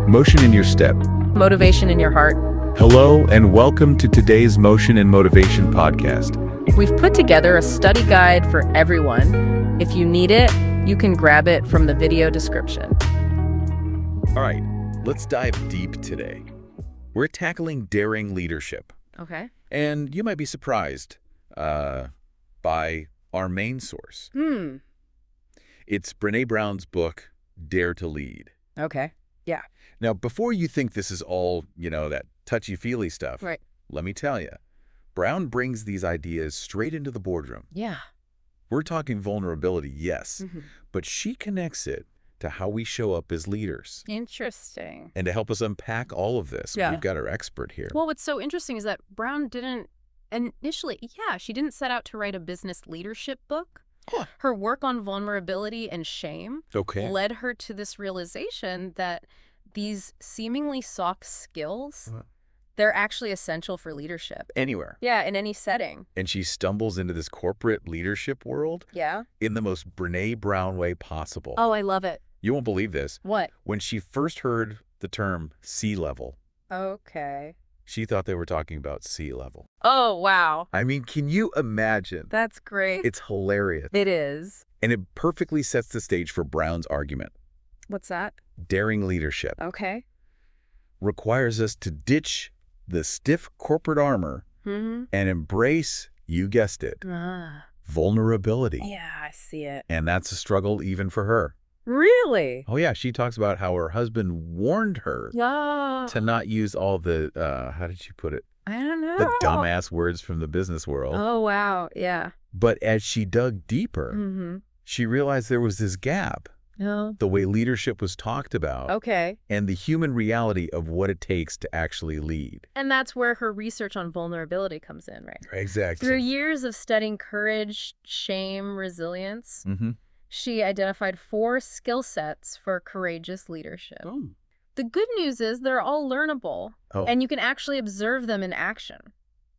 Motion in your step. Motivation in your heart. Hello, and welcome to today's Motion and Motivation podcast. We've put together a study guide for everyone. If you need it, you can grab it from the video description. All right, let's dive deep today. We're tackling daring leadership. Okay. And you might be surprised by our main source. It's Brené Brown's book, Dare to Lead. Okay. Yeah. Now, before you think this is all, that touchy-feely stuff, Right. let me tell you, Brown brings these ideas straight into the boardroom. Yeah. We're talking vulnerability, yes, but she connects it to how we show up as leaders. Interesting. And to help us unpack all of this, Yeah. we've got our expert here. Well, what's so interesting is that Brown didn't initially, she didn't set out to write a business leadership book. Huh. Her work on vulnerability and shame Okay. led her to this realization that these seemingly soft skills, They're actually essential for leadership. Anywhere. Yeah, in any setting. And she stumbles into this corporate leadership world Yeah. in the most Brené Brown way possible. Oh, I love it. You won't believe this. What? When she first heard the term C-level, Okay. she thought they were talking about sea level. Oh, wow. I mean, can you imagine? That's great. It's hilarious. It is. And it perfectly sets the stage for Brown's argument. What's that? Daring leadership Okay. requires us to ditch the stiff corporate armor Mm-hmm. and embrace, you guessed it, vulnerability. Yeah, I see it. And that's a struggle even for her. Really? Oh, yeah. She talks about how her husband warned her Yeah. to not use all the, how did she put it? I don't know. The dumbass words from the business world. Oh, wow. Yeah. But as she dug deeper, Mm-hmm. she realized there was this gap, Oh. the way leadership was talked about, Okay. and the human reality of what it takes to actually lead. And that's where her research on vulnerability comes in, right? Exactly. Through years of studying courage, shame, resilience, she identified 4 skill sets for courageous leadership. Oh. The good news is they're all learnable, Oh, and you can actually observe them in action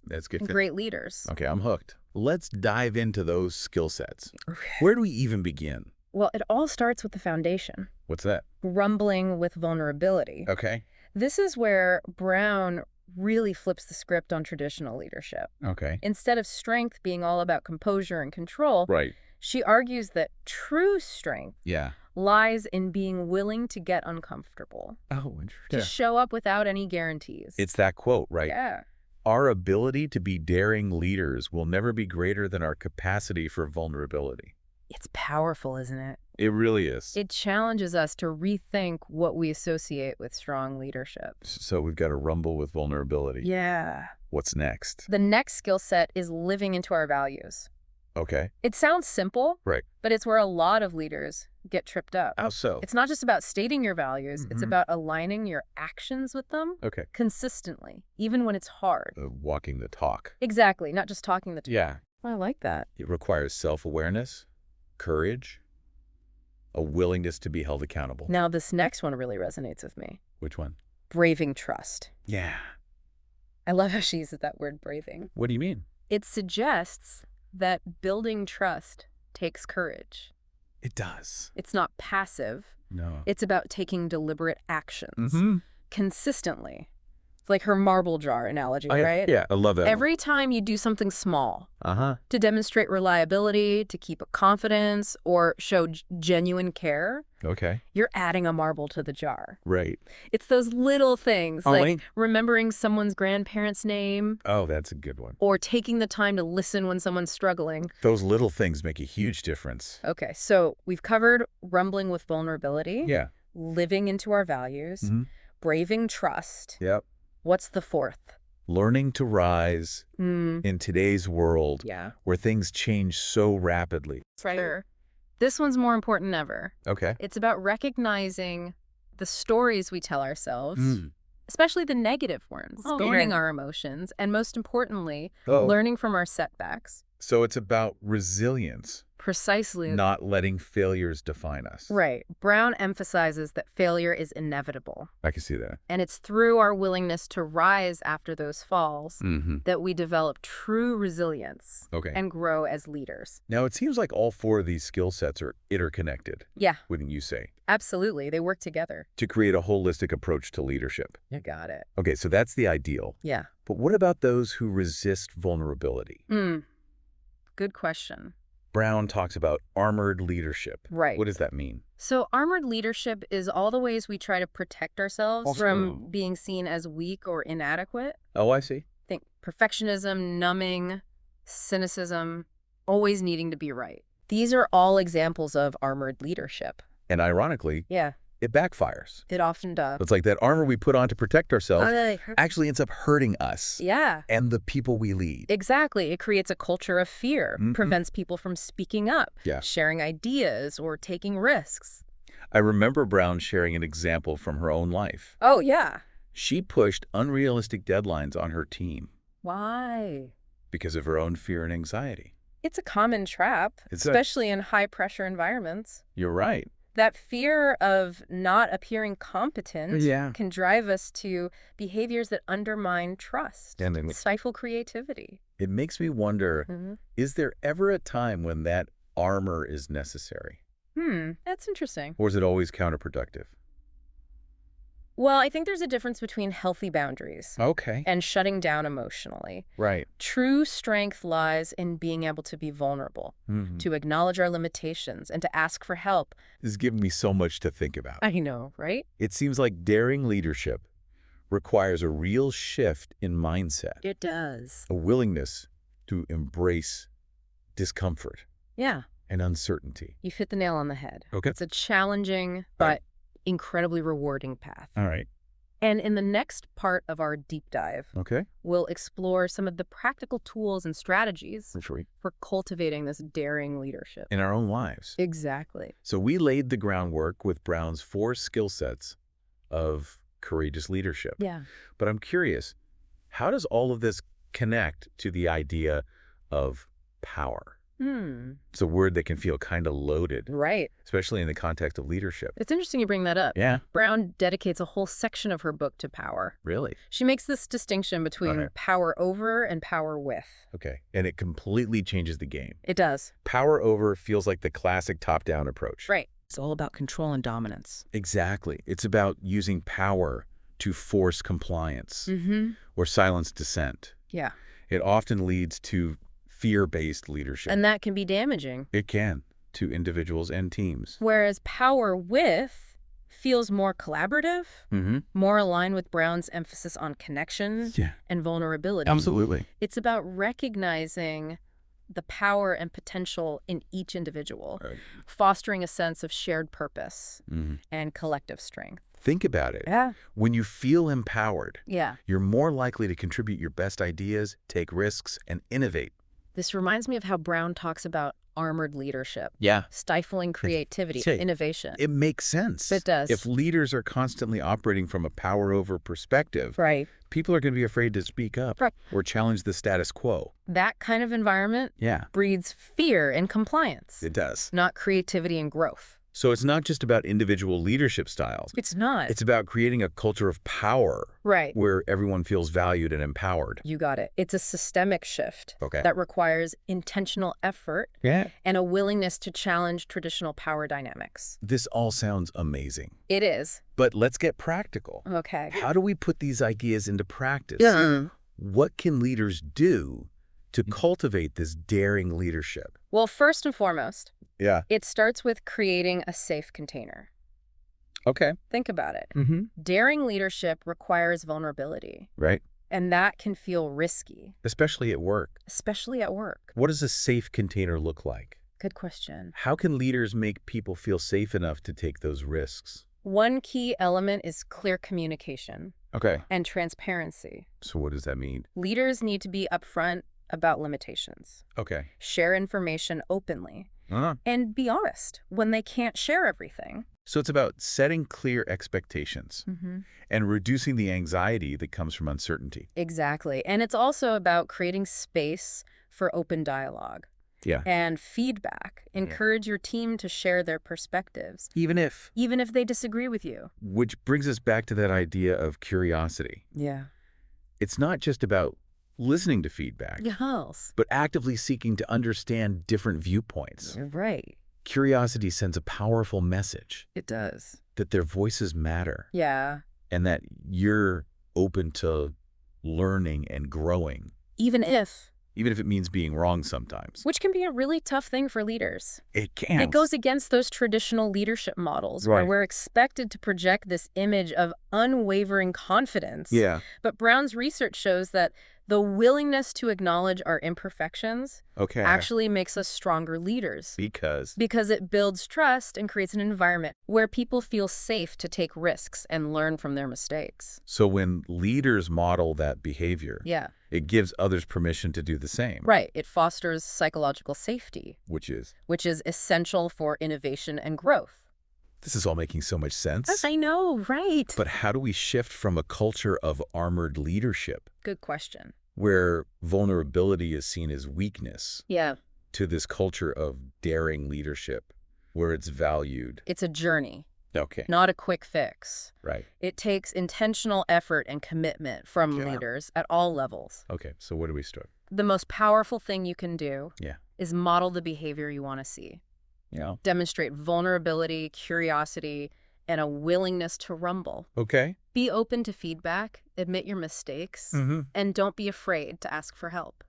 that's good. in great leaders. Okay, I'm hooked. Let's dive into those skill sets. Where do we even begin? Well, it all starts with the foundation, What's that? rumbling with vulnerability. Okay. This is where Brown really flips the script on traditional leadership. Okay. Instead of strength being all about composure and control, Right. she argues that true strength Yeah. lies in being willing to get uncomfortable, Oh, interesting. to show up without any guarantees. It's that quote, right? Yeah. Our ability to be daring leaders will never be greater than our capacity for vulnerability. It's powerful, isn't it? It really is. It challenges us to rethink what we associate with strong leadership. So we've got to rumble with vulnerability. Yeah. What's next? The next skill set is living into our values. Okay. It sounds simple, Right. but it's where a lot of leaders get tripped up. How so? It's not just about stating your values, it's Mhm. about aligning your actions with them Okay. consistently, even when it's hard. Walking the talk. Exactly, not just talking the talk. Yeah. I like that. It requires self-awareness, courage, a willingness to be held accountable. Now, this next one really resonates with me. Which one? Braving trust. Yeah. I love how she uses that word, braving. What do you mean? It suggests that building trust takes courage. It does. It's not passive. No. It's about taking deliberate actions Mm-hmm. consistently. It's like her marble jar analogy, Oh, right? Yeah, I love that. Every time you do something small Uh-huh. to demonstrate reliability, to keep a confidence, or show genuine care, Okay. you're adding a marble to the jar. Right. It's those little things, Oh, like wait. remembering someone's grandparent's name, Oh, that's a good one. or taking the time to listen when someone's struggling. Those little things make a huge difference. Okay, so we've covered rumbling with vulnerability, Yeah. living into our values, Mhm. braving trust. Yep. What's the 4th? Learning to rise in today's world Yeah. where things change so rapidly. Sure. This one's more important than ever. Okay. It's about recognizing the stories we tell ourselves, Mm. especially the negative ones, Oh, owning okay. our emotions, and most importantly, Oh. learning from our setbacks. So it's about resilience, Precisely. Not letting failures define us. Right. Brown emphasizes that failure is inevitable. I can see that. And it's through our willingness to rise after those falls that we develop true resilience and grow as leaders. Now, it seems like all four of these skill sets are interconnected. Yeah. Wouldn't you say? Absolutely. They work together. To create a holistic approach to leadership. You got it. Okay, so that's the ideal. Yeah. But what about those who resist vulnerability? Good question. Brown talks about armored leadership. Right. What does that mean? So armored leadership is all the ways we try to protect ourselves from being seen as weak or inadequate. Oh, I see. Think perfectionism, numbing, cynicism, always needing to be right. These are all examples of armored leadership. And ironically, it backfires. It often does. It's like that armor we put on to protect ourselves actually ends up hurting us. Yeah. And the people we lead. Exactly. It creates a culture of fear, prevents people from speaking up, sharing ideas, or taking risks. I remember Brown sharing an example from her own life. Oh, yeah. She pushed unrealistic deadlines on her team. Why? Because of her own fear and anxiety. It's a common trap, especially in high-pressure environments. You're right. That fear of not appearing competent can drive us to behaviors that undermine trust, and stifle creativity. It makes me wonder, is there ever a time when that armor is necessary? That's interesting. Or is it always counterproductive? Well, I think there's a difference between healthy boundaries and shutting down emotionally. Right. True strength lies in being able to be vulnerable, to acknowledge our limitations, and to ask for help. This is giving me so much to think about. I know, right? It seems like daring leadership requires a real shift in mindset. It does. A willingness to embrace discomfort. Yeah. And uncertainty. You've hit the nail on the head. Okay. It's a challenging but incredibly rewarding path. All right. And in the next part of our deep dive, we'll explore some of the practical tools and strategies for cultivating this daring leadership. In our own lives. Exactly. So we laid the groundwork with Brown's 4 skill sets of courageous leadership. Yeah. But I'm curious, how does all of this connect to the idea of power? It's a word that can feel kind of loaded. Right. Especially in the context of leadership. It's interesting you bring that up. Yeah. Brown dedicates a whole section of her book to power. Really? She makes this distinction between power over and power with. Okay. And it completely changes the game. It does. Power over feels like the classic top-down approach. Right. It's all about control and dominance. Exactly. It's about using power to force compliance or silence dissent. Yeah. It often leads to fear-based leadership. And that can be damaging. It can, to individuals and teams. Whereas power with feels more collaborative, more aligned with Brown's emphasis on connection and vulnerability. Absolutely. It's about recognizing the power and potential in each individual, fostering a sense of shared purpose and collective strength. Think about it. Yeah. When you feel empowered, Yeah. you're more likely to contribute your best ideas, take risks, and innovate. This reminds me of how Brown talks about armored leadership. Yeah. Stifling creativity, innovation. It makes sense. It does. If leaders are constantly operating from a power-over perspective, people are going to be afraid to speak up or challenge the status quo. That kind of environment breeds fear and compliance. It does. Not creativity and growth. So it's not just about individual leadership styles. It's not. It's about creating a culture of power where everyone feels valued and empowered. You got it. It's a systemic shift that requires intentional effort and a willingness to challenge traditional power dynamics. This all sounds amazing. It is. But let's get practical. Okay. How do we put these ideas into practice? What can leaders do to cultivate this daring leadership? Well, first and foremost, it starts with creating a safe container. Okay. Think about it. Daring leadership requires vulnerability. Right. And that can feel risky. Especially at work. Especially at work. What does a safe container look like? Good question. How can leaders make people feel safe enough to take those risks? One key element is clear communication. And transparency. So what does that mean? Leaders need to be upfront about limitations. Share information openly. And be honest when they can't share everything. So it's about setting clear expectations and reducing the anxiety that comes from uncertainty. Exactly. And it's also about creating space for open dialogue. Yeah. and feedback. Encourage your team to share their perspectives, Even if. even if they disagree with you. Which brings us back to that idea of curiosity. Yeah. It's not just about listening to feedback, Yes. but actively seeking to understand different viewpoints. You're right. Curiosity sends a powerful message It does. that their voices matter Yeah. and that you're open to learning and growing, Even if, even if it means being wrong sometimes. which can be a really tough thing for leaders. It can. It goes against those traditional leadership models where Right. we're expected to project this image of unwavering confidence. Yeah. But Brown's research shows that the willingness to acknowledge our imperfections Okay. actually makes us stronger leaders. Because It builds trust and creates an environment where people feel safe to take risks and learn from their mistakes. so when leaders model that behavior, Yeah, it gives others permission to do the same. right. It fosters psychological safety, Which is, which is essential for innovation and growth. this is all making so much sense. I know, right? But how do we shift from a culture of armored leadership, Good question. where vulnerability is seen as weakness, Yeah, to this culture of daring leadership, where it's valued? it's a journey, Okay. not a quick fix. Right. It takes intentional effort and commitment from Yeah. leaders at all levels. Okay. So where do we start? The most powerful thing you can do Yeah. is model the behavior you want to see. Yeah. Demonstrate vulnerability, curiosity, and a willingness to rumble. Okay. Be open to feedback, admit your mistakes, Mm-hmm. and don't be afraid to ask for help.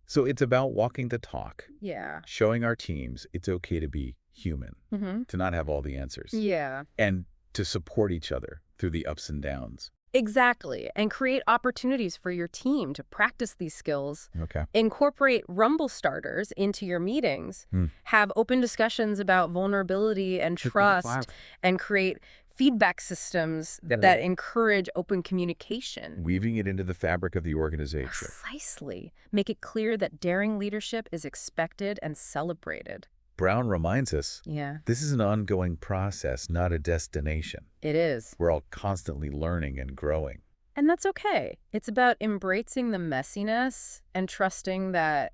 So it's about walking the talk, Yeah. showing our teams it's okay to be human, Mm-hmm. to not have all the answers, Yeah. and to support each other through the ups and downs. Exactly. And create opportunities for your team to practice these skills. Okay. Incorporate rumble starters into your meetings. Hmm. Have open discussions about vulnerability and trust, and create feedback systems that encourage open communication. Weaving it into the fabric of the organization. Precisely. Make it clear that daring leadership is expected and celebrated. Brown reminds us Yeah, this is an ongoing process, not a destination. it is. We're all constantly learning and growing. And that's okay. It's about embracing the messiness and trusting that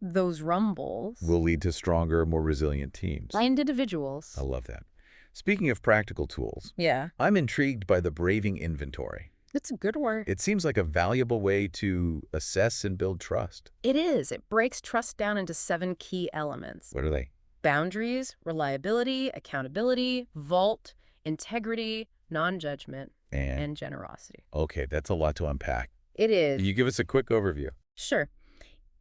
those rumbles Will lead to stronger, more resilient teams. find individuals. I love that. Speaking of practical tools, Yeah, I'm intrigued by the braving inventory. it's a good word. It seems like a valuable way to assess and build trust. It is. It breaks trust down into 7 key elements. What are they? Boundaries, reliability, accountability, vault, integrity, non-judgment, and generosity. Okay, that's a lot to unpack. It is. Can you give us a quick overview? Sure.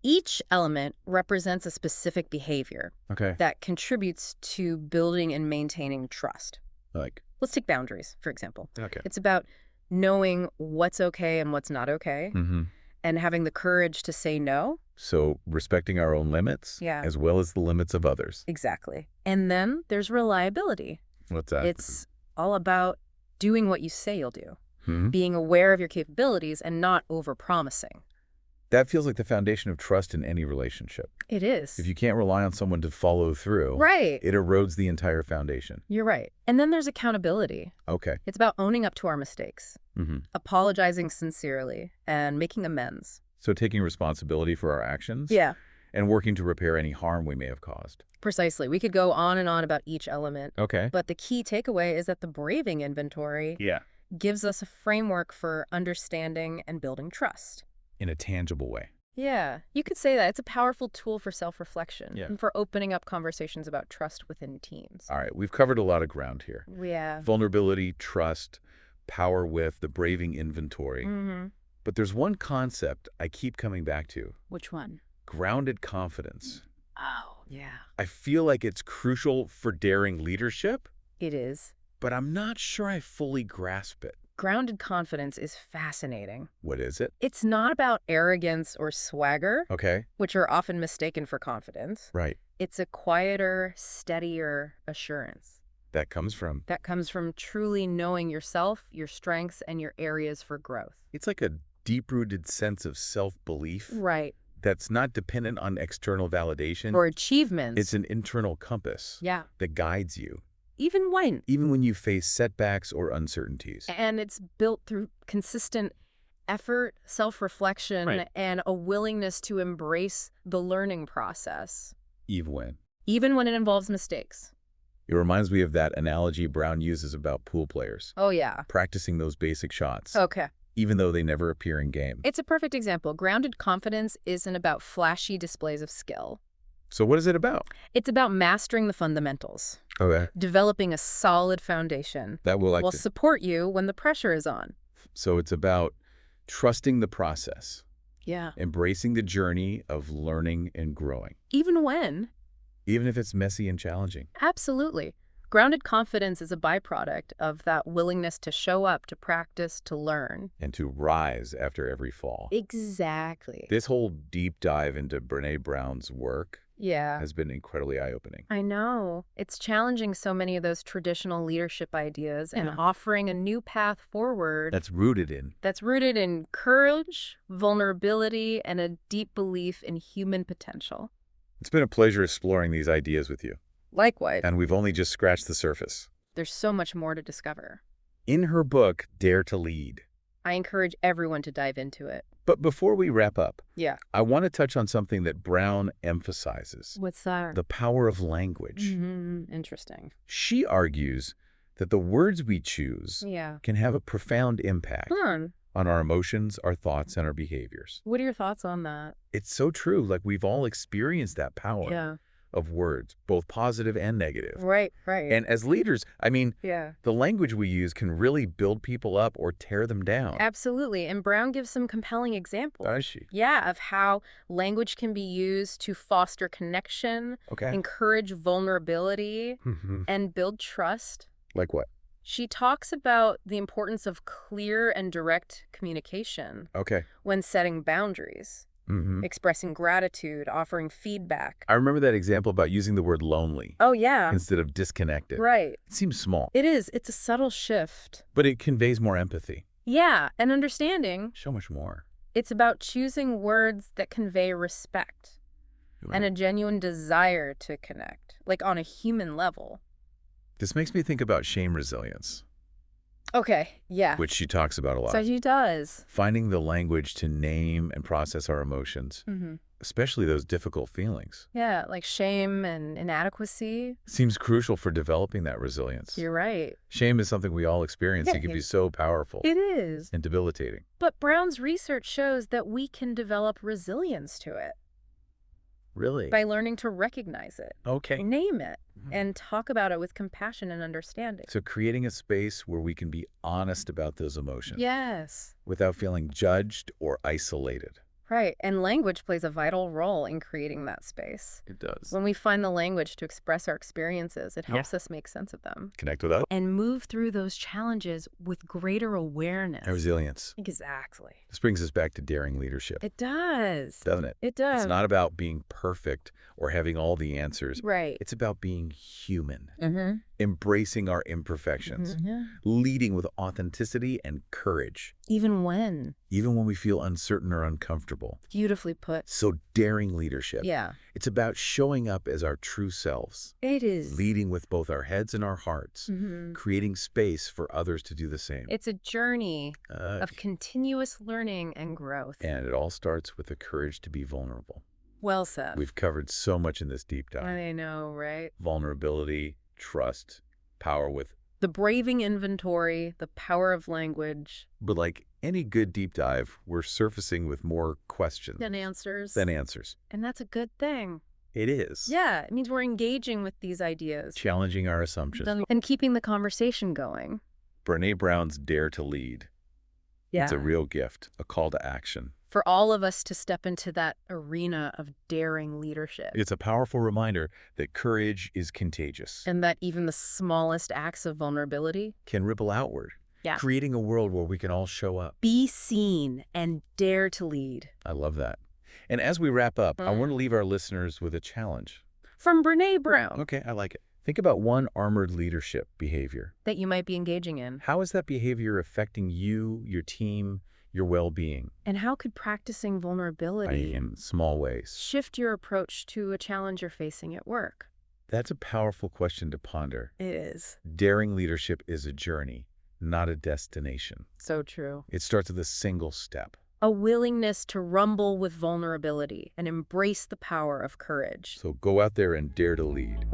Each element represents a specific behavior Okay. that contributes to building and maintaining trust. Like, Let's take boundaries, for example. okay. It's about knowing what's okay and what's not okay, Mm-hmm. and having the courage to say no. So respecting our own limits, Yeah. as well as the limits of others. Exactly. And then there's reliability. What's that? It's all about doing what you say you'll do, Hmm? being aware of your capabilities and not overpromising. That feels like the foundation of trust in any relationship. It is. If you can't rely on someone to follow through, Right. it erodes the entire foundation. You're right. And then there's accountability. Okay. It's about owning up to our mistakes, Mm-hmm. apologizing sincerely, and making amends. So taking responsibility for our actions Yeah, and working to repair any harm we may have caused. precisely. We could go on and on about each element. Okay. But the key takeaway is that the braving inventory Yeah. gives us a framework for understanding and building trust. In a tangible way. Yeah, you could say that. It's a powerful tool for self-reflection Yeah. and for opening up conversations about trust within teams. All right. We've covered a lot of ground here. Yeah. Vulnerability, trust, power with, the braving inventory. Mm-hmm. But there's one concept I keep coming back to. Which one? Grounded confidence. Oh, yeah. I feel like it's crucial for daring leadership, It is. but I'm not sure I fully grasp it. Grounded confidence is fascinating. What is it? It's not about arrogance or swagger, Okay. which are often mistaken for confidence. Right. It's a quieter, steadier assurance That comes from. that comes from truly knowing yourself, your strengths, and your areas for growth. It's like a deep-rooted sense of self-belief Right. that's not dependent on external validation. For achievements. It's an internal compass Yeah. that guides you, Even even when you face setbacks or uncertainties. And it's built through consistent effort, self-reflection, Right. and a willingness to embrace the learning process. Even when. Even when it involves mistakes. It reminds me of that analogy Brown uses about pool players, Oh, yeah. practicing those basic shots, Okay. even though they never appear in game. It's a perfect example. Grounded confidence isn't about flashy displays of skill. So what is it about? It's about mastering the fundamentals, Okay. developing a solid foundation That will support you when the pressure is on. So it's about trusting the process, Yeah. embracing the journey of learning and growing, Even when. even if it's messy and challenging. Absolutely. Grounded confidence is a byproduct of that willingness to show up, to practice, to learn. And to rise after every fall. Exactly. This whole deep dive into Brené Brown's work Yeah. has been incredibly eye-opening. I know. It's challenging so many of those traditional leadership ideas and offering a new path forward That's rooted in courage, vulnerability, and a deep belief in human potential. It's been a pleasure exploring these ideas with you. Likewise, And we've only just scratched the surface. there's so much more to discover. In her book, Dare to Lead. I encourage everyone to dive into it. But before we wrap up, Yeah. I want to touch on something that Brown emphasizes, What's that? the power of language. Interesting. She argues that the words we choose Yeah. can have a profound impact on our emotions, our thoughts, and our behaviors. What are your thoughts on that? It's so true. Like, we've all experienced that power of words, both positive and negative. Right. And as leaders, Yeah. the language we use can really build people up or tear them down. Absolutely. And Brown gives some compelling examples. Does she? Yeah, of how language can be used to foster connection, Okay. encourage vulnerability, and build trust. Like what? She talks about the importance of clear and direct communication Okay. when setting boundaries, expressing gratitude, offering feedback. I remember that example about using the word lonely Oh, yeah. instead of disconnected. Right. It seems small, It is. It's a subtle shift. but it conveys more empathy. Yeah, and understanding. So much more. It's about choosing words that convey respect and a genuine desire to connect, like on a human level. This makes me think about shame resilience, Okay, yeah. which she talks about a lot. So she does. Finding the language to name and process our emotions, especially those difficult feelings, Yeah, like shame and inadequacy. seems crucial for developing that resilience. You're right. Shame is something we all experience. It can be so powerful It is. and debilitating. But Brown's research shows that we can develop resilience to it Really? by learning to recognize it, Okay. name it, and talk about it with compassion and understanding. So creating a space where we can be honest about those emotions Yes. without feeling judged or isolated. Right. And language plays a vital role in creating that space. It does. When we find the language to express our experiences, it helps us make sense of them Connect with us. and move through those challenges with greater awareness. And resilience. Exactly. This brings us back to daring leadership, It does. doesn't it? It does. It's not about being perfect or having all the answers. Right. It's about being human, Mm-hmm. embracing our imperfections, leading with authenticity and courage, Even when. even when we feel uncertain or uncomfortable. Beautifully put. So daring leadership. Yeah. It's about showing up as our true selves, It is. leading with both our heads and our hearts, creating space for others to do the same. It's a journey Uh, of continuous learning and growth. and it all starts with the courage to be vulnerable. Well said. We've covered so much in this deep dive. I know, right? Vulnerability, trust, power with. The braving inventory, the power of language. But like any good deep dive, we're surfacing with more questions And answers. than answers. And that's a good thing. It is. Yeah, it means we're engaging with these ideas. Challenging our assumptions. And keeping the conversation going. Brené Brown's Dare to Lead. Yeah. It's a real gift, a call to action. For all of us to step into that arena of daring leadership. It's a powerful reminder that courage is contagious, And that even the smallest acts of vulnerability. can ripple outward, Yeah. creating a world where we can all show up. Be seen and dare to lead. I love that. And as we wrap up, I want to leave our listeners with a challenge. From Brené Brown. Okay, I like it. Think about one armored leadership behavior. That you might be engaging in. How is that behavior affecting you, your team, your well-being? And how could practicing vulnerability In small ways. shift your approach to a challenge you're facing at work? That's a powerful question to ponder. It is. Daring leadership is a journey, not a destination. So true. It starts with a single step. A willingness to rumble with vulnerability and embrace the power of courage. So go out there and dare to lead.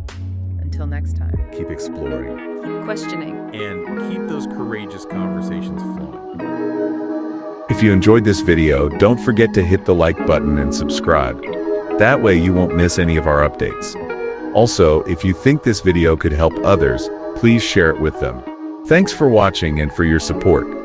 Until next time. Keep exploring. Keep questioning. And keep those courageous conversations flowing. If you enjoyed this video, don't forget to hit the like button and subscribe. That way you won't miss any of our updates. Also, if you think this video could help others, please share it with them. Thanks for watching and for your support.